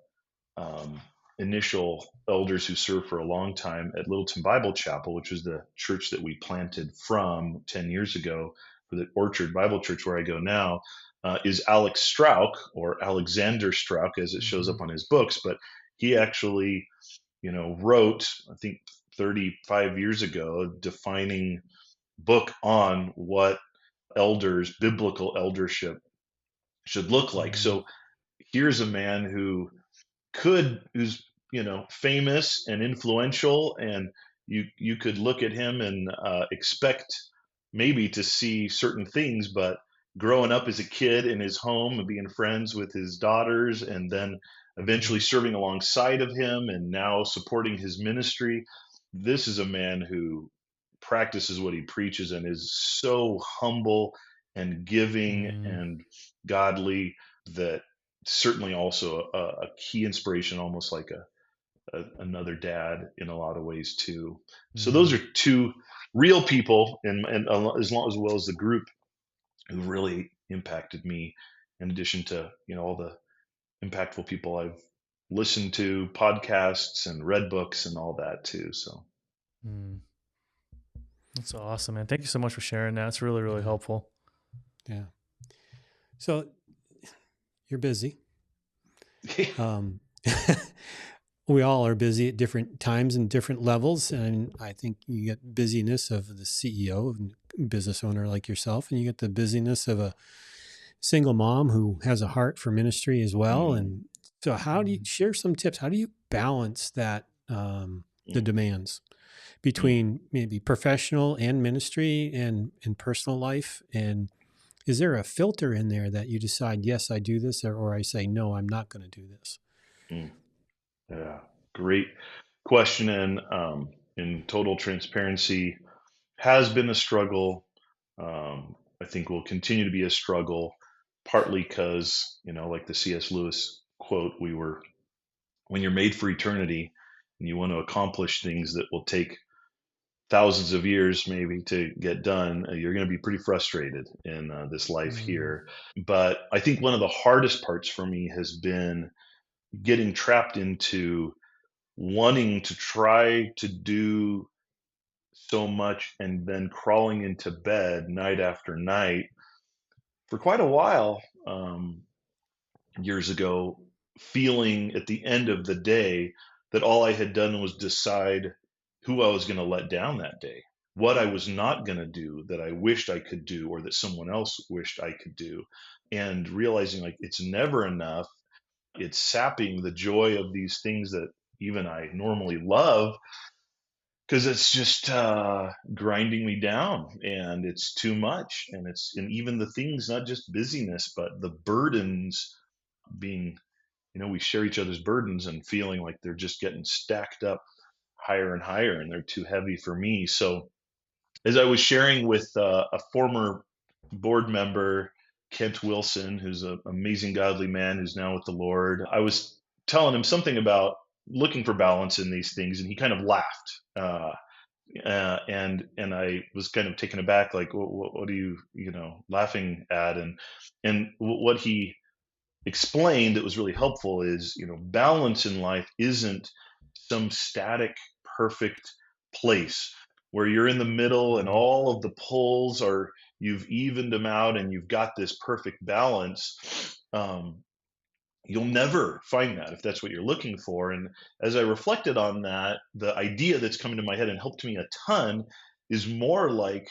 um, initial elders who served for a long time at Littleton Bible Chapel, which was the church that we planted from 10 years ago, for the Orchard Bible Church where I go now, is Alex Strauch, or Alexander Strauch as it shows mhm, up on his books. But he actually, wrote, I think 35 years ago, a defining book on what biblical eldership should look like. mm, So here's a man who's famous and influential, and you could look at him and expect maybe to see certain things, but growing up as a kid in his home and being friends with his daughters, and then eventually serving alongside of him and now supporting his ministry. This is a man who practices what he preaches and is so humble and giving Mm, and godly, that certainly also a key inspiration, almost like another dad in a lot of ways too. So those mm, are two real people, and as well as the group, who really impacted me, in addition to all the impactful people I've listened to, podcasts and read books and all that too. So mm. That's awesome, man. Thank you so much for sharing that. It's really, really Yeah. helpful. Yeah. So you're busy. Um, we all are busy at different times and different levels. And I think you get busyness of the CEO and business owner like yourself, and you get the busyness of a single mom who has a heart for ministry as well. mm, And so, how do you share some tips? How do you balance that, the mm, demands mm. between maybe professional and ministry and personal life? And is there a filter in there that you decide, yes, I do this, or I say, no, I'm not going to do this? Mm. Yeah, great question. And in total transparency, has been a struggle. I think will continue to be a struggle, partly because, like the C.S. Lewis quote, when you're made for eternity and you want to accomplish things that will take thousands of years maybe to get done, you're going to be pretty frustrated in this life Mm, here. But I think one of the hardest parts for me has been getting trapped into wanting to try to do so much and then crawling into bed night after night for quite a while, years ago, feeling at the end of the day that all I had done was decide who I was going to let down that day, what I was not going to do that I wished I could do or that someone else wished I could do, and realizing like it's never enough. It's sapping the joy of these things that even I normally love, because it's just grinding me down, and it's too much, and even the things, not just busyness but the burdens, being, we share each other's burdens and feeling like they're just getting stacked up higher and higher and they're too heavy for me. So as I was sharing with a former board member, Kent Wilson, who's an amazing godly man who's now with the Lord, I was telling him something about looking for balance in these things, and he kind of laughed. And I was kind of taken aback, like, what are you, laughing at? And what he explained that was really helpful is, balance in life isn't some static, perfect place where you're in the middle and mm, all of the poles are, you've evened them out and you've got this perfect balance. You'll never find that if that's what you're looking for. And as I reflected on that, the idea that's coming to my head and helped me a ton is more like,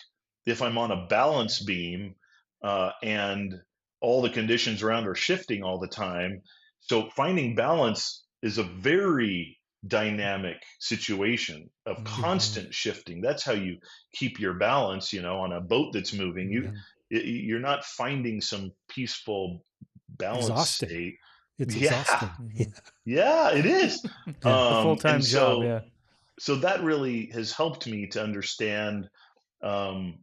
if I'm on a balance beam, and all the conditions around are shifting all the time. So finding balance is a very dynamic situation of mhm, constant shifting. That's how you keep your balance, on a boat that's moving. yeah. You're not finding some peaceful balance Exhausting. state. It's Yeah, exhausting. hmm yeah, it is. Yeah. A full And time job. so, Yeah. that really has helped me to understand, um,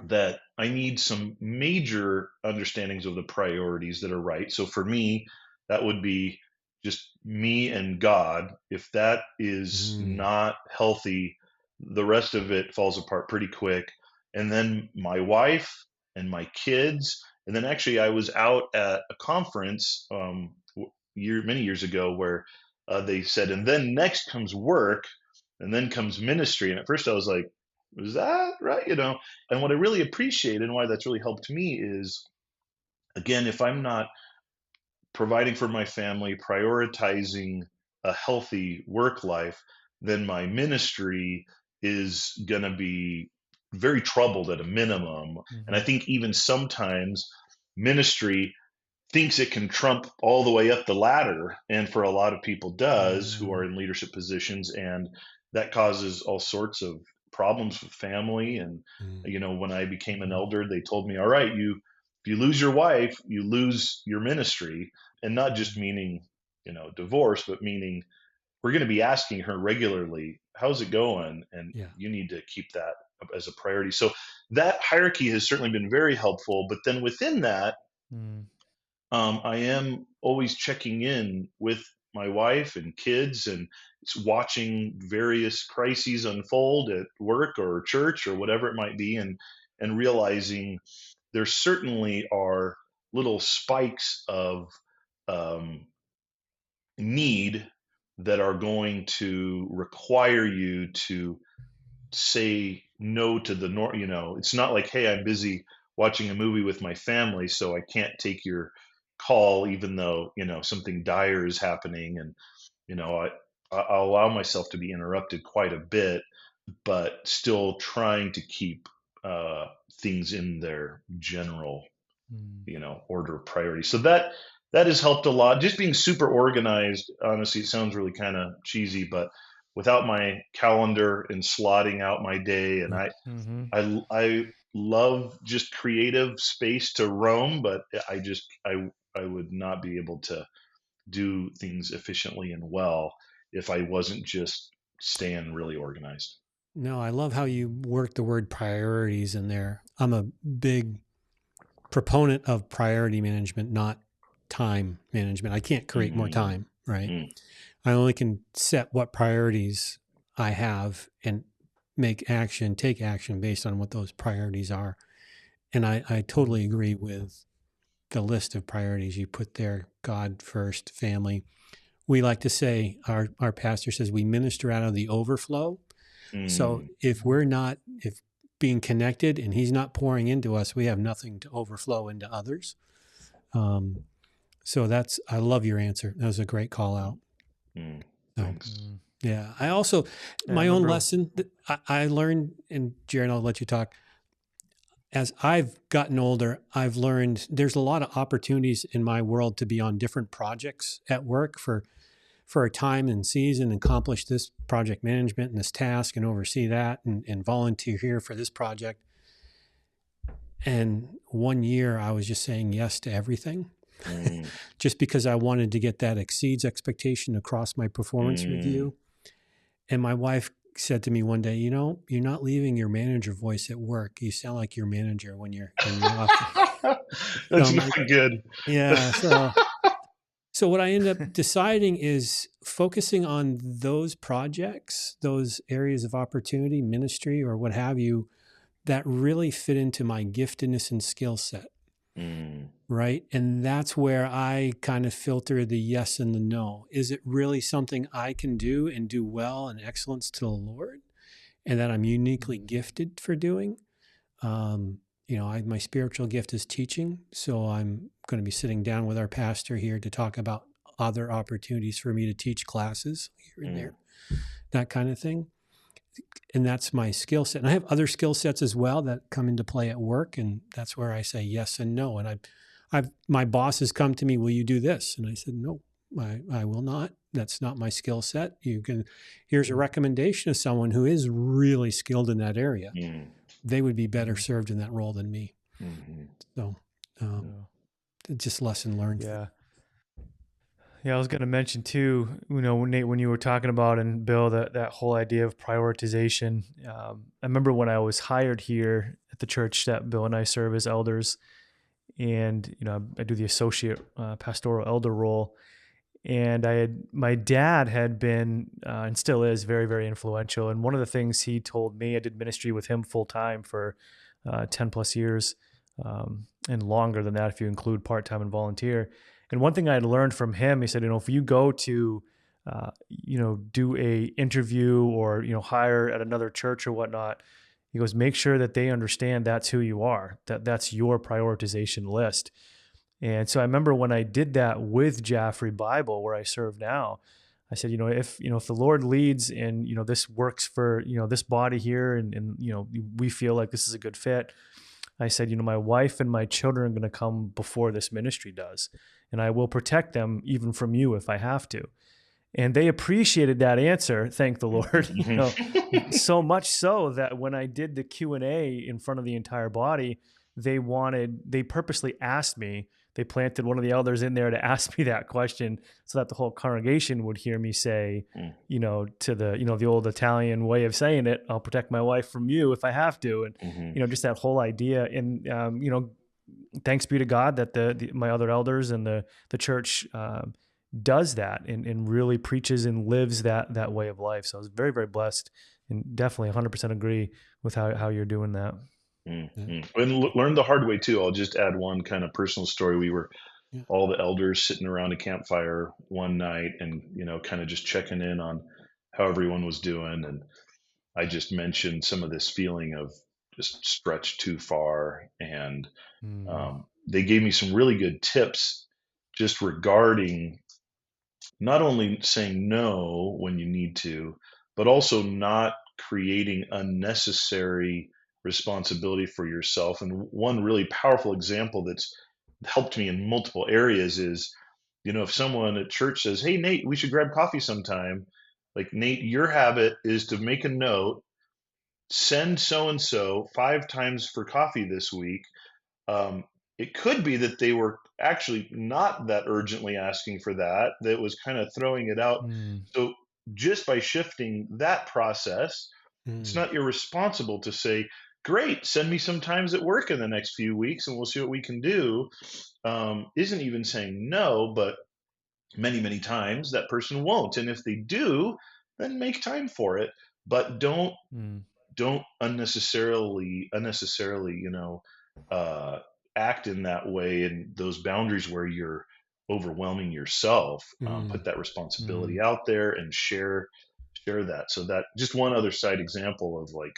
that I need some major understandings of the priorities that are right. So for me, that would be just me and God. If that is Mm, not healthy, the rest of it falls apart pretty quick. And then my wife and my kids. And then actually, I was out at a conference, many years ago, where they said, and then next comes work, and then comes ministry. And at first, I was like, "Was that right?" And what I really appreciate and why that's really helped me is, again, if I'm not providing for my family, prioritizing a healthy work life, then my ministry is going to be very troubled at a minimum. And I hmm think even sometimes ministry thinks it can trump all the way up the ladder, and for a lot of people does, who are mm, in leadership positions, and that causes all sorts of problems with family. And mm, when I became an mm, elder, they told me, all right, if you lose your wife, you lose your ministry, and not just meaning, divorce, but meaning we're going to be asking her regularly, how's it going? And Yeah. you need to keep that as a priority. So that hierarchy has certainly been very helpful. But then within that, Mm. I am always checking in with my wife and kids and watching various crises unfold at work or church or whatever it might be, and realizing there certainly are little spikes of um, need that are going to require you to say no to the norm. It's not like, hey, I'm busy watching a movie with my family, so I can't take your call, even though something dire is happening. And I'll allow myself to be interrupted quite a bit, but still trying to keep uh, things in their general Mm. order of priority. So that has helped a lot. Just being super organized. Honestly, it sounds really kind of cheesy, but without my calendar and slotting out my day, and Yeah. Mm-hmm. I love just creative space to roam, but I would not be able to do things efficiently and well if I wasn't just staying really organized. No, I love how you work the word priorities in there. I'm a big proponent of priority management, not time management. I can't create more Mm-hmm. time, right? Mm. I only can set what priorities I have and take action based on what those priorities are. And I totally agree with the list of priorities you put there: God first, family. We like to say, our pastor says, we minister out of the overflow. So Mm. if being connected and he's not pouring into us, we have nothing to overflow into others. So I love your answer. That was a great call out. Mm. So, Thanks. yeah. I also, Yeah, I my own remember. lesson that I learned, and Jared, I'll let you talk. As I've gotten older, I've learned there's a lot of opportunities in my world to be on different projects at work for a time and season, and accomplish this project management and this task and oversee that, and volunteer here for this project. And one year I was just saying yes to everything Mm. just because I wanted to get that exceeds expectation across my performance Mm. review. And my wife said to me one day, you're not leaving your manager voice at work. You sound like your manager when you're off. So That's I'm not like, good. yeah. So what I ended up deciding is focusing on those projects, those areas of opportunity, ministry, or what have you, that really fit into my giftedness and skill set. Mm. Right. And that's where I kind of filter the yes and the no. Is it really something I can do and do well and excellence to the Lord, and that I'm uniquely gifted for doing? My spiritual gift is teaching. So I'm going to be sitting down with our pastor here to talk about other opportunities for me to teach classes here and Mm. there, that kind of thing. And that's my skill set. And I have other skill sets as well that come into play at work. And that's where I say yes and no. And my boss has come to me, will you do this? And I said, no, I will not. That's not my skill set. Here's a recommendation of someone who is really skilled in that area. Mm. They would be better served in that role than me. Mm-hmm. So, Yeah. just lesson learned. Yeah. Yeah, I was going to mention too, Nate, when you were talking about, and Bill, that whole idea of prioritization. I remember when I was hired here at the church that Bill and I serve as elders, and I do the associate pastoral elder role. And my dad had been and still is very, very influential. And one of the things he told me, I did ministry with him full time for 10 plus years, and longer than that if you include part time and volunteer. And one thing I had learned from him, he said, if you go to do a interview or hire at another church or whatnot, he goes, make sure that they understand that's who you are, that's your prioritization list. And so I remember when I did that with Jaffrey Bible, where I serve now, I said, if the Lord leads and this works for this body here, and we feel like this is a good fit, I said, my wife and my children are going to come before this ministry does, and I will protect them even from you if I have to. And they appreciated that answer, thank the Lord, so much so that when I did the Q&A in front of the entire body, they purposely asked me, they planted one of the elders in there to ask me that question so that the whole congregation would hear me say, Mm, to the, the old Italian way of saying it, I'll protect my wife from you if I have to. And, mhm, just that whole idea. And, thanks be to God that my other elders and the church, does that and really preaches and lives that way of life. So I was very, very blessed and definitely 100% agree with how you're doing that. Yeah. And learned the hard way too. I'll just add one kind of personal story. We were Yeah. all the elders sitting around a campfire one night and, kind of just checking in on how everyone was doing. And I just mentioned some of this feeling of just stretched too far. And Mm, they gave me some really good tips just regarding not only saying no when you need to, but also not creating unnecessary responsibility for yourself. And one really powerful example that's helped me in multiple areas is, if someone at church says, "Hey, Nate, we should grab coffee sometime," like, Nate, your habit is to make a note, send so and so 5 times for coffee this week. um, it could be that they were actually not that urgently asking for that, that was kind of throwing it out. mm, So just by shifting that process, it's Mm. not irresponsible to say, great, send me some times at work in the next few weeks and we'll see what we can do. Isn't even saying no, but many, many times that person won't. And if they do, then make time for it. But mm, don't unnecessarily uh act in that way, and those boundaries where you're overwhelming yourself. Mm. Put that responsibility mm. out there and share that. So that just one other side example of like,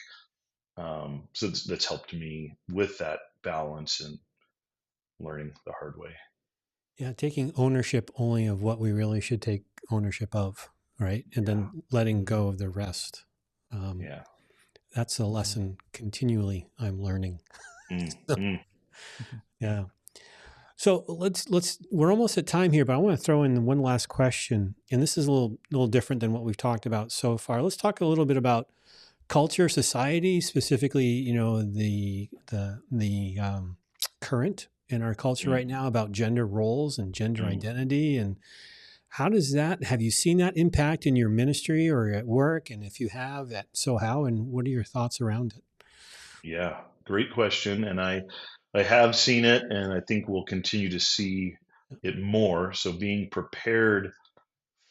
so that's helped me with that balance and learning the hard way. Yeah, taking ownership only of what we really should take ownership of, right? And Yeah. then letting Mhm. go of the rest. Um, Yeah. that's a Mhm. lesson continually I'm learning. Mm, So, mm, Mhm. yeah. So we're almost at time here, but I want to throw in one last question. And this is a little different than what we've talked about so far. Let's talk a little bit about culture, society, specifically, the current in our culture mm, right now about gender roles and gender mm. identity. And how does that, have you seen that impact in your ministry or at work? And if you have that, so how, and what are your thoughts around it? Yeah, great question. And I have seen it, and I think we'll continue to see it more. So being prepared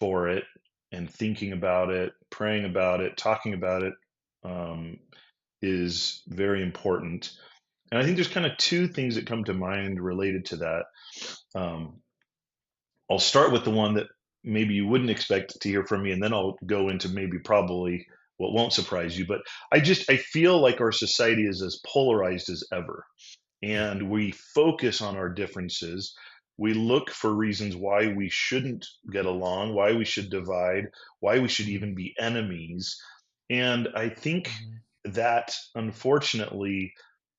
for it and thinking about it, praying about it, talking about it, um, is very important. And I think there's kind of two things that come to mind related to that. Um, I'll start with the one that maybe you wouldn't expect to hear from me, and then I'll go into maybe probably what won't surprise you. But I feel like our society is as polarized as ever, and we focus on our differences. We look for reasons why we shouldn't get along, why we should divide, why we should Mhm. even be enemies. And I think Mhm. that, unfortunately,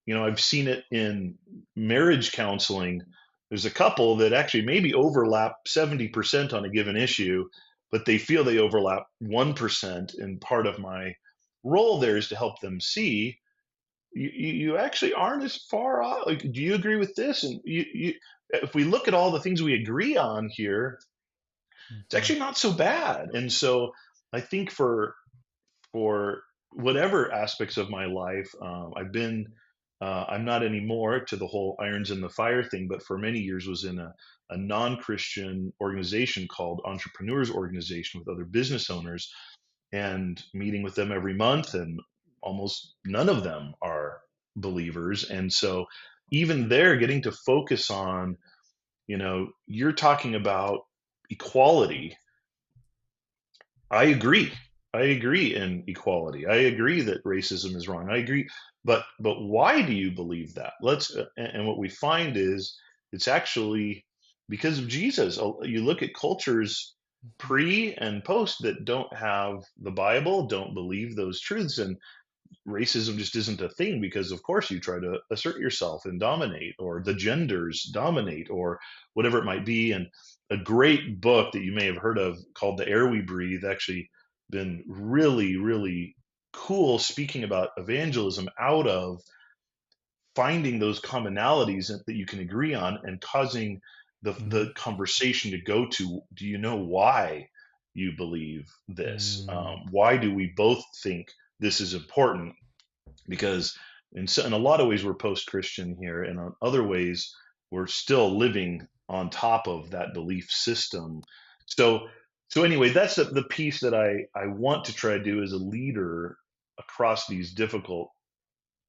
I've seen it in marriage counseling. There's a couple that actually maybe overlap 70% on a given issue, but they feel they overlap 1%. And part of my role there is to help them see you actually aren't as far off. Like, do you agree with this? And if we look at all the things we agree on here, it's Mhm. actually not so bad. And so I think for whatever aspects of my life, I'm not anymore to the whole irons in the fire thing, but for many years was in a non-Christian organization called Entrepreneurs Organization with other business owners, and meeting with them every month, and almost none of them are believers. And so even there, getting to focus on, you're talking about equality. I agree. I agree in equality. I agree that racism is wrong. I agree. But why do you believe that? And what we find is it's actually because of Jesus. You look at cultures Mhm. pre and post that don't have the Bible, don't believe those truths, and racism just isn't a thing because of course you try to assert yourself and dominate, or the genders dominate, or whatever it might be. And a great book that you may have heard of called The Air We Breathe, actually been really, really cool, speaking about evangelism out of finding those commonalities that you can agree on and causing the conversation to go to, do you know why you believe this? Why do we both think this is important? Because in a lot of ways we're post-Christian here, and in other ways we're still living on top of that belief system. So anyway, that's the piece that I want to try to do as a leader across these difficult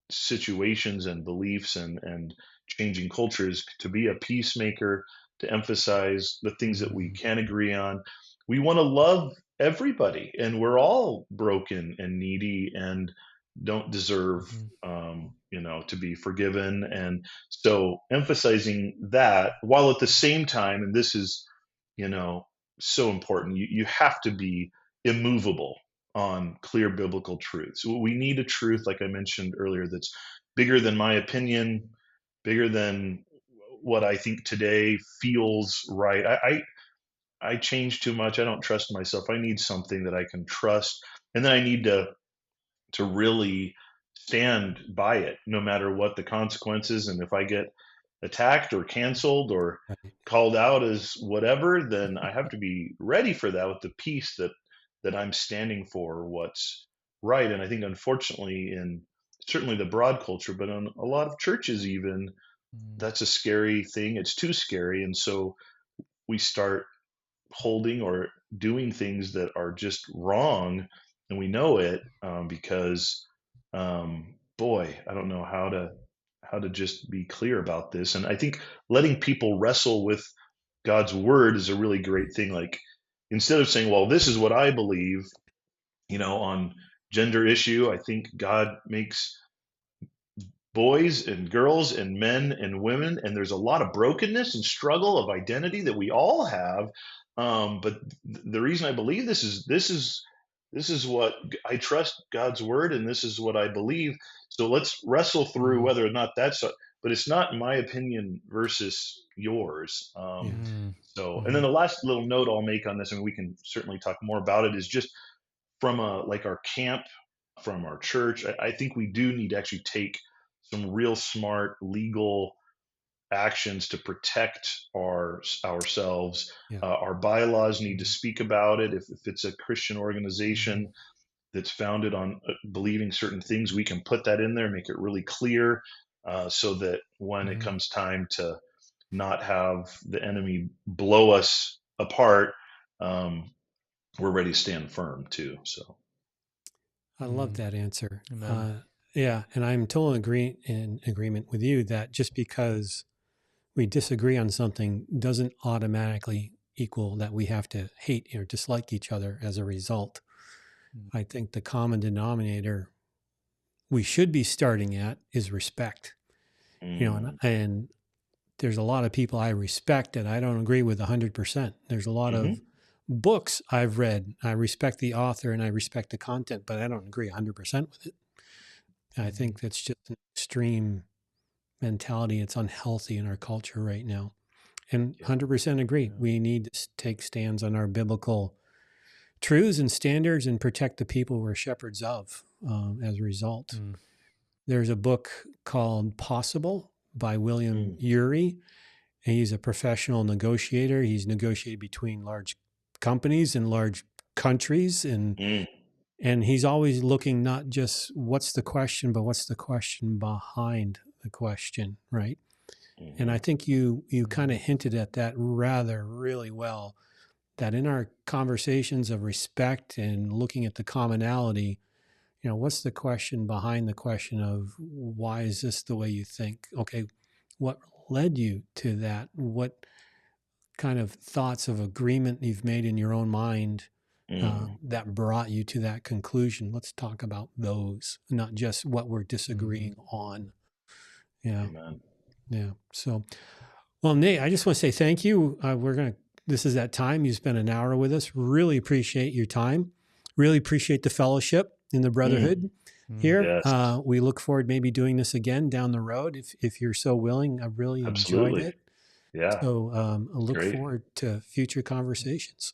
situations and beliefs and changing cultures, to be a peacemaker, to emphasize the things that we can agree on. We want to love everybody, and we're all broken and needy and don't deserve to be forgiven. And so emphasizing that, while at the same time, and this is you know so important, you have to be immovable on clear biblical truths. We need a truth, like I mentioned earlier, that's bigger than my opinion, bigger than what I think today feels right. I change too much. I don't trust myself. I need something that I can trust, and then I need to really stand by it, no matter what the consequences. And if I get attacked or canceled or Right. called out as whatever, then I have to be ready for that with the peace that I'm standing for what's right. And I think, unfortunately, in certainly the broad culture, but in a lot of churches even, that's a scary thing. It's too scary. And so we start holding or doing things that are just wrong, and we know it, because boy, I don't know how to just be clear about this. And I think letting people wrestle with God's word is a really great thing. Like, instead of saying, well, this is what I believe, on gender issue, I think God makes boys and girls and men and women, and there's a lot of brokenness and struggle of identity that we all have. But the reason I believe this is what I trust God's word, and this is what I believe. So let's wrestle through whether or not but it's not my opinion versus yours. So, and then the last little note I'll make on this, and we can certainly talk more about it, is just from our camp, from our church. I think we do need to actually take some real smart legal actions to protect ourselves. Yeah. Our bylaws need to speak about it. If it's a Christian organization that's founded on believing certain things, we can put that in there, make it really clear, so that when it comes time to not have the enemy blow us apart, we're ready to stand firm too. So I love that answer. Amen. Yeah, and I'm totally in agreement with you that just because we disagree on something doesn't automatically equal that we have to hate or dislike each other as a result. I think the common denominator we should be starting at is respect. And there's a lot of people I respect that I don't agree with 100%. There's a lot of books I've read. I respect the author and I respect the content, but I don't agree 100% with it. I think that's just an extreme mentality. It's unhealthy in our culture right now. And 100% agree. We need to take stands on our biblical truths and standards and protect the people we're shepherds of as a result. There's a book called Possible by William Ury. He's a professional negotiator. He's negotiated between large companies and large countries. And he's always looking not just what's the question, but what's the question behind the question, right? And I think you kind of hinted at that really well, that in our conversations of respect and looking at the commonality, what's the question behind the question of why is this the way you think? Okay, what led you to that? What kind of thoughts of agreement you've made in your own mind that brought you to that conclusion? Let's talk about those, not just what we're disagreeing on. Yeah. Amen. Yeah. So, well, Nate, I just want to say thank you. This is that time. You spent an hour with us. Really appreciate your time. Really appreciate the fellowship in the brotherhood here. Yes. We look forward maybe doing this again down the road if you're so willing. I really enjoyed it. Yeah. So I look Great. forward to future conversations.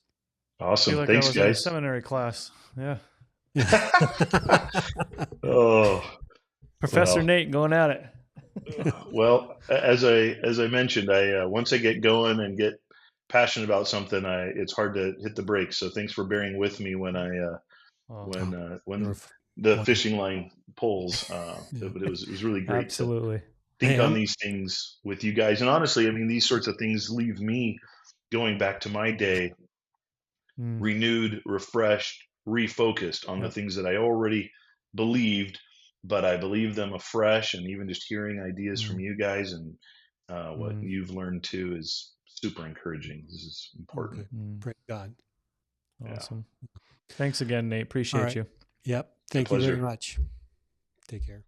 Awesome. I feel like Thanks, I was in a guys. seminary class. Yeah. Oh, Professor well. Nate going at it. Well, as I mentioned, I once I get going and get passionate about something, it's hard to hit the brakes. So thanks for bearing with me when Awesome. You're when the wonderful. fishing line pulls. Yeah. But it was really great to Absolutely. think Hey, on these things with you guys. And honestly, I mean, these sorts of things leave me going back to my day Mm, renewed, refreshed, refocused on the yep. things that I already believed, but I believe them afresh. And even just hearing ideas from mm, you guys and what Mm, you've learned too is super encouraging. This is well, important. good. mm. Praise God. Yeah, Awesome. Thanks again, Nate. All Appreciate right. you. Yep. my Thank you very pleasure. much. Take care.